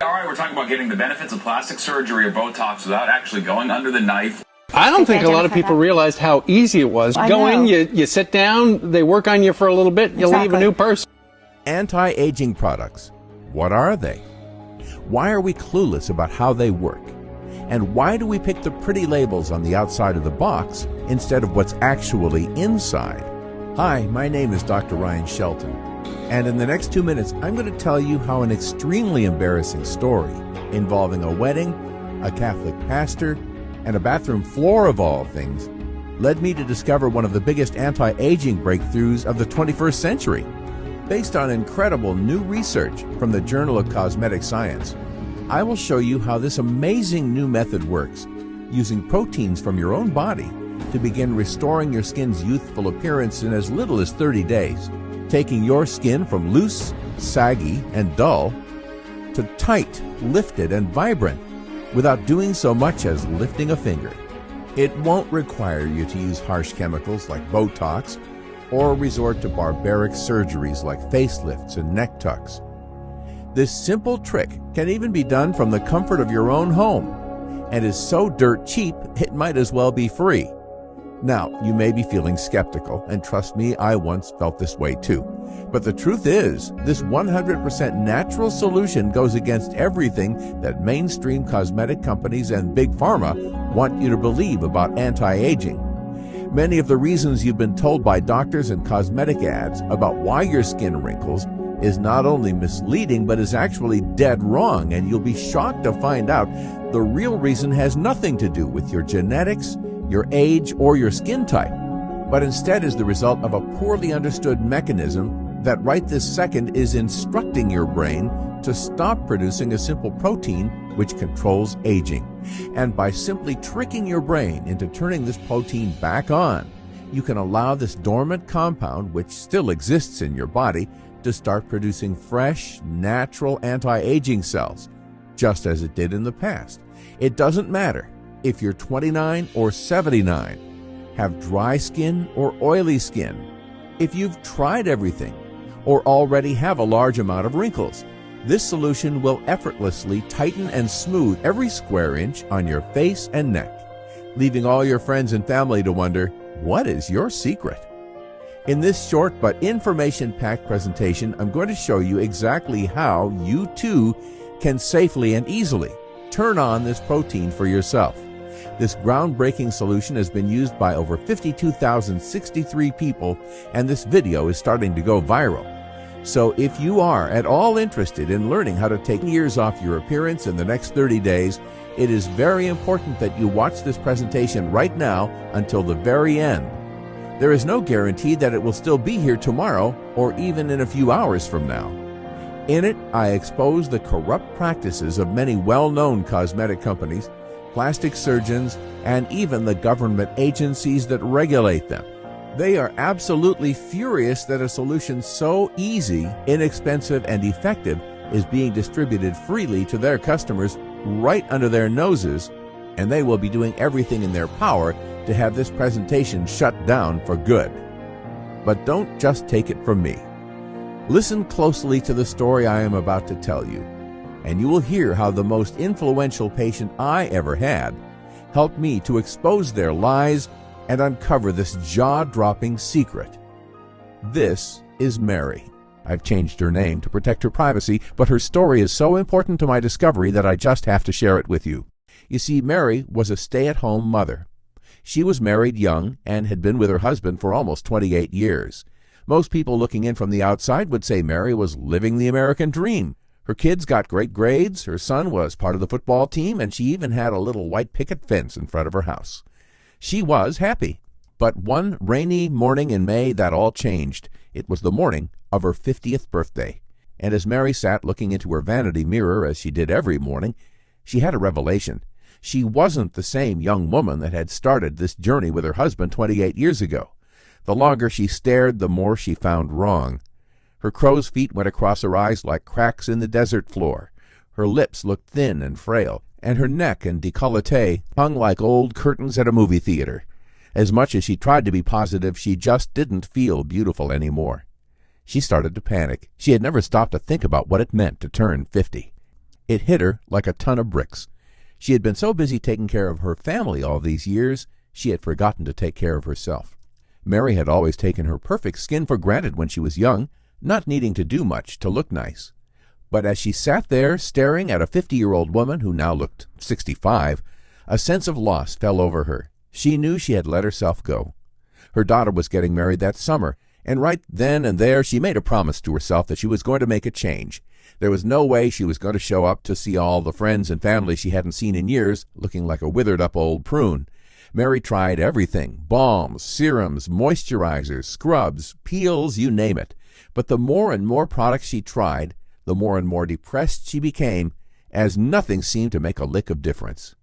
All right, we're talking about getting the benefits of plastic surgery or Botox without actually going under the knife. I don't think a lot of people realized how easy it was. Go in, you sit down, they work on you for a little bit, you leave a new person. Anti-aging products. What are they? Why are we clueless about how they work? And why do we pick the pretty labels on the outside of the box instead of what's actually inside? Hi, my name is Dr. Ryan Shelton, and in the next 2 minutes, I'm going to tell you how an extremely embarrassing story involving a wedding, a Catholic pastor, and a bathroom floor of all things led me to discover one of the biggest anti-aging breakthroughs of the 21st century. Based on incredible new research from the Journal of Cosmetic Science, I will show you how this amazing new method works, using proteins from your own body to begin restoring your skin's youthful appearance in as little as 30 days, taking your skin from loose, saggy, and dull to tight, lifted, and vibrant without doing so much as lifting a finger. It won't require you to use harsh chemicals like Botox or resort to barbaric surgeries like facelifts and neck tucks. This simple trick can even be done from the comfort of your own home and is so dirt cheap it might as well be free. Now, you may be feeling skeptical, and trust me, I once felt this way too. But the truth is, this 100% natural solution goes against everything that mainstream cosmetic companies and big pharma want you to believe about anti-aging. Many of the reasons you've been told by doctors and cosmetic ads about why your skin wrinkles is not only misleading, but is actually dead wrong, and you'll be shocked to find out the real reason has nothing to do with your genetics, your age, or your skin type, but instead is the result of a poorly understood mechanism that right this second is instructing your brain to stop producing a simple protein which controls aging. And by simply tricking your brain into turning this protein back on, you can allow this dormant compound, which still exists in your body, to start producing fresh, natural anti-aging cells, just as it did in the past. It doesn't matter if you're 29 or 79, have dry skin or oily skin, if you've tried everything, or already have a large amount of wrinkles. This solution will effortlessly tighten and smooth every square inch on your face and neck, leaving all your friends and family to wonder, what is your secret? In this short but information-packed presentation, I'm going to show you exactly how you too can safely and easily turn on this protein for yourself. This groundbreaking solution has been used by over 52,063 people, and this video is starting to go viral. So if you are at all interested in learning how to take years off your appearance in the next 30 days, it is very important that you watch this presentation right now until the very end. There is no guarantee that it will still be here tomorrow or even in a few hours from now. In it, I expose the corrupt practices of many well-known cosmetic companies, plastic surgeons, and even the government agencies that regulate them. They are absolutely furious that a solution so easy, inexpensive, and effective is being distributed freely to their customers right under their noses, and they will be doing everything in their power to have this presentation shut down for good. But don't just take it from me. Listen closely to the story I am about to tell you, and you will hear how the most influential patient I ever had helped me to expose their lies and uncover this jaw-dropping secret. This is Mary. I've changed her name to protect her privacy, but her story is so important to my discovery that I just have to share it with you. You see, Mary was a stay-at-home mother. She was married young and had been with her husband for almost 28 years. Most people looking in from the outside would say Mary was living the American dream. Her kids got great grades, her son was part of the football team, and she even had a little white picket fence in front of her house. She was happy. But one rainy morning in May, that all changed. It was the morning of her 50th birthday. And as Mary sat looking into her vanity mirror, as she did every morning, she had a revelation. She wasn't the same young woman that had started this journey with her husband 28 years ago. The longer she stared, the more she found wrong. Her crow's feet went across her eyes like cracks in the desert floor. Her lips looked thin and frail, and her neck and décolleté hung like old curtains at a movie theater. As much as she tried to be positive, she just didn't feel beautiful anymore. She started to panic. She had never stopped to think about what it meant to turn 50. It hit her like a ton of bricks. She had been so busy taking care of her family all these years, she had forgotten to take care of herself. Mary had always taken her perfect skin for granted when she was young, not needing to do much to look nice. But as she sat there staring at a 50-year-old woman who now looked 65, a sense of loss fell over her. She knew she had let herself go. Her daughter was getting married that summer, and right then and there she made a promise to herself that she was going to make a change. There was no way she was going to show up to see all the friends and family she hadn't seen in years, looking like a withered-up old prune. Mary tried everything: balms, serums, moisturizers, scrubs, peels, you name it. But the more and more products she tried, the more and more depressed she became, as nothing seemed to make a lick of difference.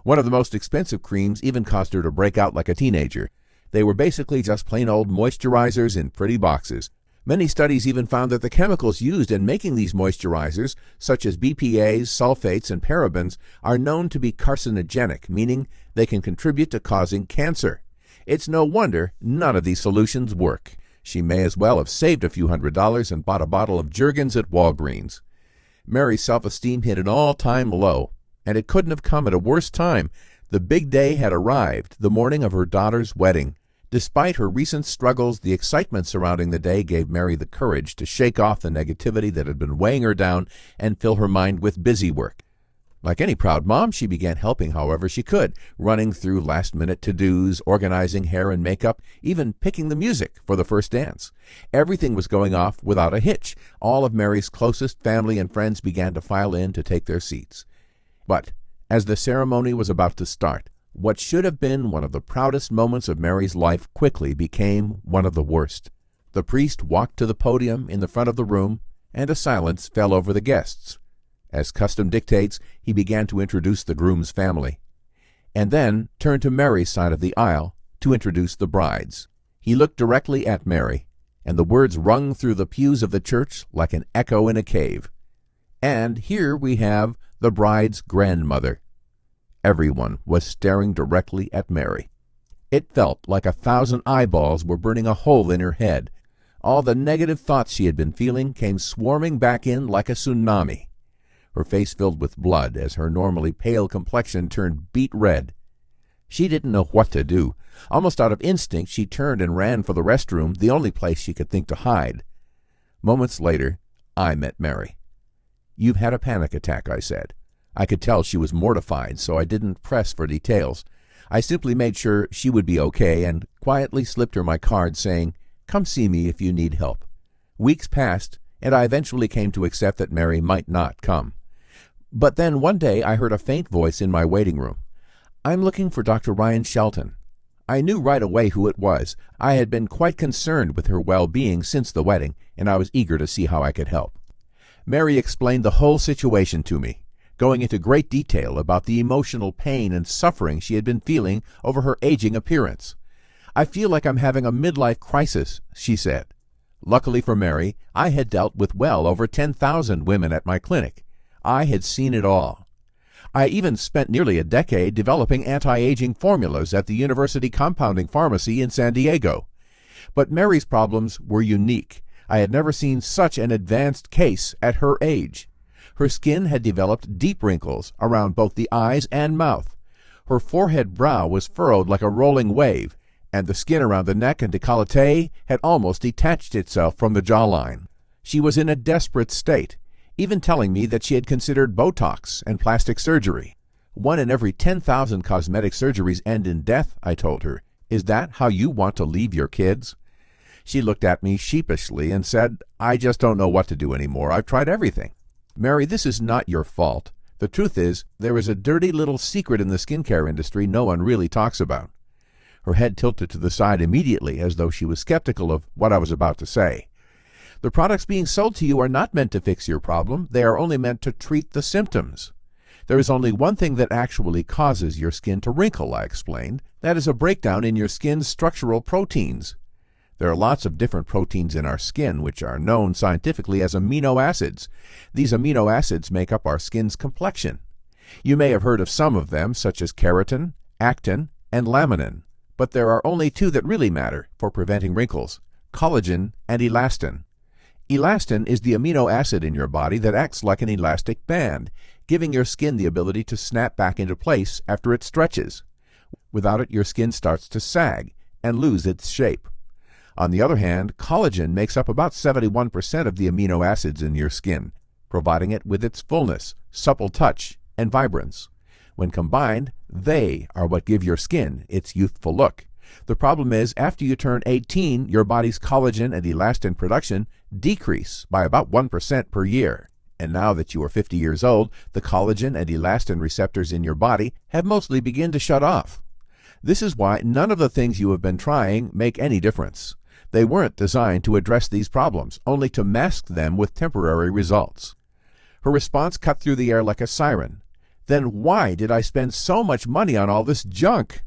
One of the most expensive creams even caused her to break out like a teenager. They were basically just plain old moisturizers in pretty boxes. Many studies even found that the chemicals used in making these moisturizers, such as BPAs, sulfates, and parabens, are known to be carcinogenic, meaning they can contribute to causing cancer. It's no wonder none of these solutions work. She may as well have saved a few $100s and bought a bottle of Jergens at Walgreens. Mary's self-esteem hit an all-time low, and it couldn't have come at a worse time. The big day had arrived, the morning of her daughter's wedding. Despite her recent struggles, the excitement surrounding the day gave Mary the courage to shake off the negativity that had been weighing her down and fill her mind with busy work. Like any proud mom, she began helping however she could, running through last-minute to-dos, organizing hair and makeup, even picking the music for the first dance. Everything was going off without a hitch. All of Mary's closest family and friends began to file in to take their seats. But as the ceremony was about to start, what should have been one of the proudest moments of Mary's life quickly became one of the worst. The priest walked to the podium in the front of the room, and a silence fell over the guests. As custom dictates, he began to introduce the groom's family, and then turned to Mary's side of the aisle to introduce the brides. He looked directly at Mary, and the words rung through the pews of the church like an echo in a cave. And here we have the bride's grandmother. Everyone was staring directly at Mary. It felt like 1,000 eyeballs were burning a hole in her head. All the negative thoughts she had been feeling came swarming back in like a tsunami. Her face filled with blood as her normally pale complexion turned beet red. She didn't know what to do. Almost out of instinct, she turned and ran for the restroom, the only place she could think to hide. Moments later, I met Mary. "You've had a panic attack," I said. I could tell she was mortified, so I didn't press for details. I simply made sure she would be okay and quietly slipped her my card saying, "Come see me if you need help." Weeks passed, and I eventually came to accept that Mary might not come. But then one day I heard a faint voice in my waiting room. "I'm looking for Dr. Ryan Shelton." I knew right away who it was. I had been quite concerned with her well-being since the wedding, and I was eager to see how I could help. Mary explained the whole situation to me, going into great detail about the emotional pain and suffering she had been feeling over her aging appearance. "I feel like I'm having a midlife crisis," she said. Luckily for Mary, I had dealt with well over 10,000 women at my clinic. I had seen it all. I even spent nearly a decade developing anti-aging formulas at the University Compounding Pharmacy in San Diego. But Mary's problems were unique. I had never seen such an advanced case at her age. Her skin had developed deep wrinkles around both the eyes and mouth. Her forehead brow was furrowed like a rolling wave, and the skin around the neck and décolleté had almost detached itself from the jawline. She was in a desperate state, even telling me that she had considered Botox and plastic surgery. 1 in every 10,000 cosmetic surgeries end in death, I told her. "Is that how you want to leave your kids?" She looked at me sheepishly and said, "I just don't know what to do anymore. I've tried everything." "Mary, this is not your fault. The truth is, there is a dirty little secret in the skincare industry no one really talks about." Her head tilted to the side immediately, as though she was skeptical of what I was about to say. "The products being sold to you are not meant to fix your problem. They are only meant to treat the symptoms. There is only one thing that actually causes your skin to wrinkle," I explained. "That is a breakdown in your skin's structural proteins. There are lots of different proteins in our skin, which are known scientifically as amino acids. These amino acids make up our skin's complexion. You may have heard of some of them, such as keratin, actin, and laminin. But there are only 2 that really matter for preventing wrinkles: collagen and elastin. Elastin is the amino acid in your body that acts like an elastic band. giving your skin the ability to snap back into place after it stretches. Without it, your skin starts to sag and lose its shape. On the other hand, collagen makes up about 71% of the amino acids in your skin, providing it with its fullness, supple touch, and vibrance. When combined, they are what give your skin its youthful look. The problem is, after you turn 18, your body's collagen and elastin production decrease by about 1% per year. And now that you are 50 years old, the collagen and elastin receptors in your body have mostly begun to shut off. This is why none of the things you have been trying make any difference. They weren't designed to address these problems, only to mask them with temporary results. Her response cut through the air like a siren. Then why did I spend so much money on all this junk?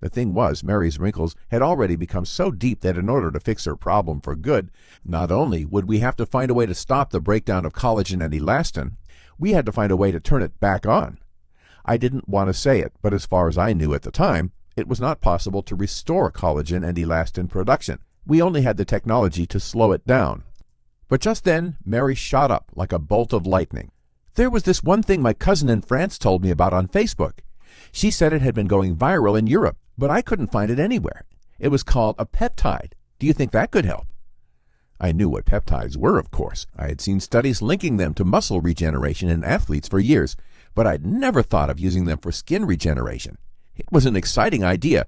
The thing was, Mary's wrinkles had already become so deep that in order to fix her problem for good, not only would we have to find a way to stop the breakdown of collagen and elastin, we had to find a way to turn it back on. I didn't want to say it, but as far as I knew at the time, it was not possible to restore collagen and elastin production. We only had the technology to slow it down. But just then, Mary shot up like a bolt of lightning. There was this one thing my cousin in France told me about on Facebook. She said it had been going viral in Europe, but I couldn't find it anywhere. It was called a peptide. Do you think that could help? I knew what peptides were, of course. I had seen studies linking them to muscle regeneration in athletes for years, but I'd never thought of using them for skin regeneration. It was an exciting idea,